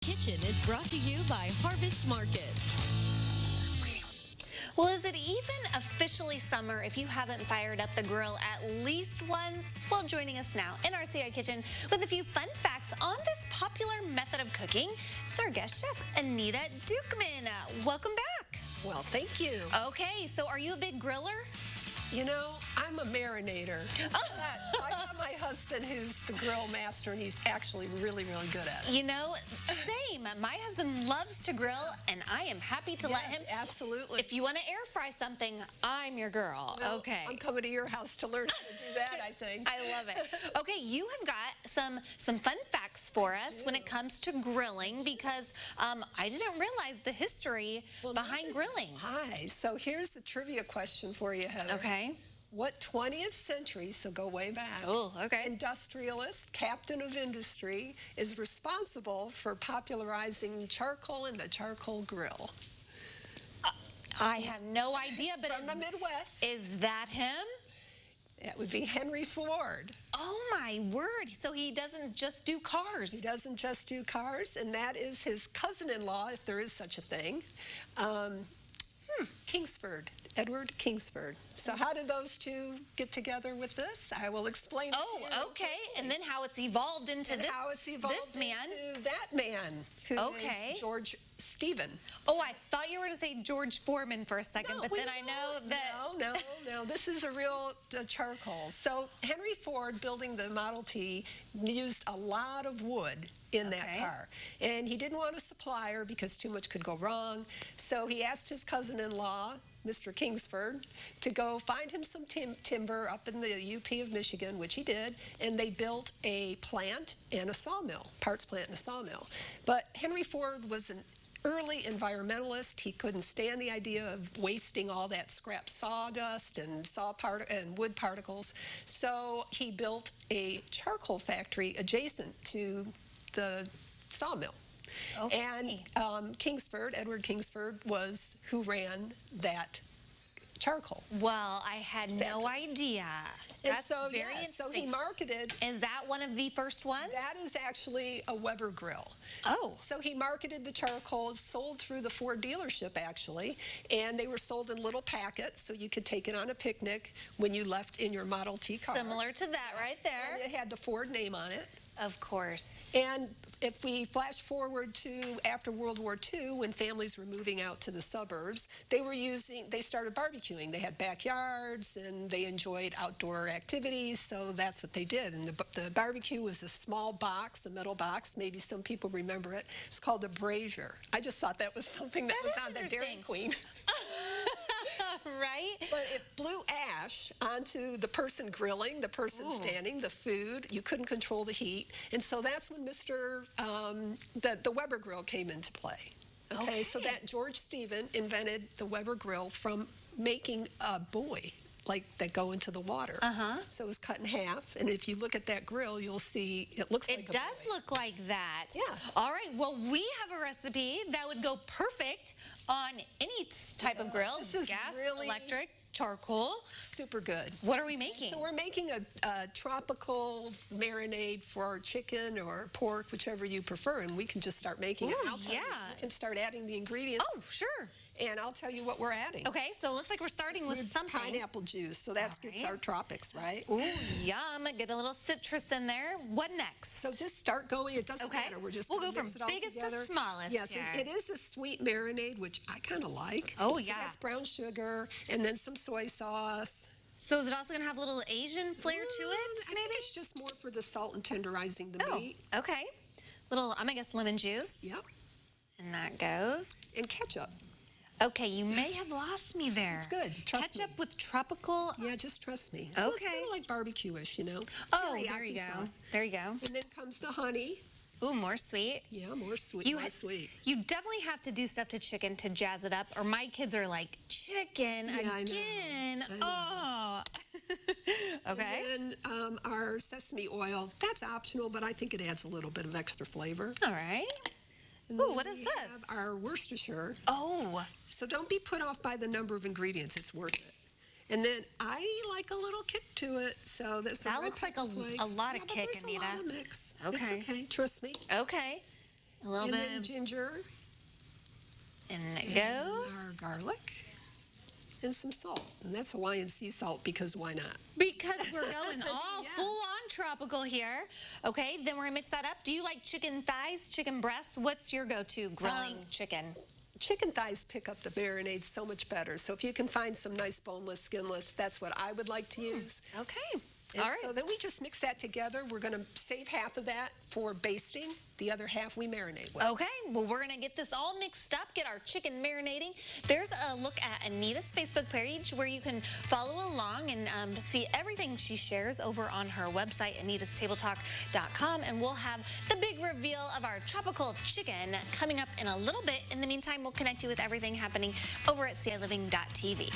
Kitchen is brought to you by Harvest Market. Well, is it even officially summer if you haven't fired up the grill at least once? Well, joining us now in our CI Kitchen with a few fun facts on this popular method of cooking, it's our guest chef, Anita Dukeman. Welcome back. Well, thank you. Okay, so are you a big griller? You know, I'm a marinator. I got my husband who's the grill master, and he's actually really, really good at it. You know, same. My husband loves to grill, and I am happy to let him. Absolutely. If you want to air fry something, I'm your girl. Well, okay. I'm coming to your house to learn how to do that, I think. I love it. Okay, you have got some fun facts for us when it comes to grilling, because I didn't realize the history behind grilling. Hi. So here's the trivia question for you, Heather. Okay. What 20th century, so go way back, industrialist, captain of industry, is responsible for popularizing charcoal and the charcoal grill? I have no idea, but from the Midwest. Is that him? It would be Henry Ford. Oh, my word. So he doesn't just do cars. He doesn't just do cars, and that is his cousin-in-law, if there is such a thing, Kingsford. Edward Kingsford. So how did those two get together with this? I will explain it to you. Oh, okay. And then how it's evolved into and this, how it's evolved this man. into that man, who is George Stephen. Oh, I thought you were going to say George Foreman for a second, but then I know that... No. This is a real charcoal. So Henry Ford, building the Model T, used a lot of wood in that car. And he didn't want a supplier because too much could go wrong. So he asked his cousin-in-law, Mr. Kingsford, to go find him some timber up in the UP of Michigan, which he did, and they built a plant and a sawmill, parts plant and a sawmill. But Henry Ford was an early environmentalist. He couldn't stand the idea of wasting all that scrap sawdust and wood particles. So he built a charcoal factory adjacent to the sawmill. Okay. And Kingsford, Edward Kingsford, was who ran that charcoal. Well, I had no idea. That's very interesting. So he marketed... Is that one of the first ones? That is actually a Weber grill. Oh. So he marketed the charcoal, sold through the Ford dealership, actually, and they were sold in little packets, so you could take it on a picnic when you left in your Model T car. Similar to that right there. And it had the Ford name on it. Of course. And if we flash forward to after World War II, when families were moving out to the suburbs, they started barbecuing. They had backyards and they enjoyed outdoor activities, so that's what they did. And the barbecue was a small box, a metal box. Maybe some people remember it. It's called a brazier. I just thought that was something that was on the Dairy Queen. Right? But it blew ash onto the person grilling, the person standing, the food. You couldn't control the heat. And so that's when the Weber grill came into play. Okay, so that George Stephen invented the Weber grill from making a buoy, like that go into the water. So it was cut in half, and if you look at that grill, you'll see it looks like a buoy. It does look like that. Yeah. All right, well, we have a recipe that would go perfect on any type of grill. This is gas, really electric, charcoal. Super good. What are we making? So we're making a tropical marinade for chicken or pork, whichever you prefer, and we can just start making it. I'll tell you, we can start adding the ingredients. Oh, sure. And I'll tell you what we're adding. Okay, so it looks like we're starting with something. Pineapple juice, so that gets our tropics, right? Ooh, yum. Get a little citrus in there. What next? So just start going. It doesn't matter. We'll go from biggest to smallest. Yes, it is a sweet marinade, which I kind of like. Oh, so that's brown sugar and then some soy sauce. So is it also going to have a little Asian flair to it, maybe? I think it's just more for the salt and tenderizing the meat. Okay. Little, I'm going to guess lemon juice. Yep. And that goes. And ketchup. Okay, you may have lost me there. It's good. Trust me. Ketchup with tropical. Yeah, just trust me. So it's kind of like barbecue-ish, you know. Oh, there you go. There you go. And then comes the honey. Ooh, more sweet. Yeah, more sweet. More sweet. You definitely have to do stuff to chicken to jazz it up, or my kids are like, chicken again. I know. Oh. Okay. And then our sesame oil, that's optional, but I think it adds a little bit of extra flavor. All right. Ooh, what is this? Have our Worcestershire. Oh. So don't be put off by the number of ingredients. It's worth it. And then I like a little kick to it, so that looks like a lot of kick, there's Anita. A lot of mix. Okay. It's okay. Trust me. Okay. A little and bit. then ginger. And it And goes. our garlic. And some salt. And that's Hawaiian sea salt because why not? Because we're going all Yeah. full-on tropical here. Okay, then we're going to mix that up. Do you like chicken thighs, chicken breasts? What's your go-to grilling chicken? Chicken thighs pick up the marinade so much better. So if you can find some nice boneless, skinless, that's what I would like to use. Okay. And All right. so then we just mix that together. We're going to save half of that for basting. The other half we marinate with. Okay, well, we're going to get this all mixed up, get our chicken marinating. There's a look at Anita's Facebook page where you can follow along and see everything she shares over on her website, anitastabletalk.com. And we'll have the big reveal of our tropical chicken coming up in a little bit. In the meantime, we'll connect you with everything happening over at CILiving.tv.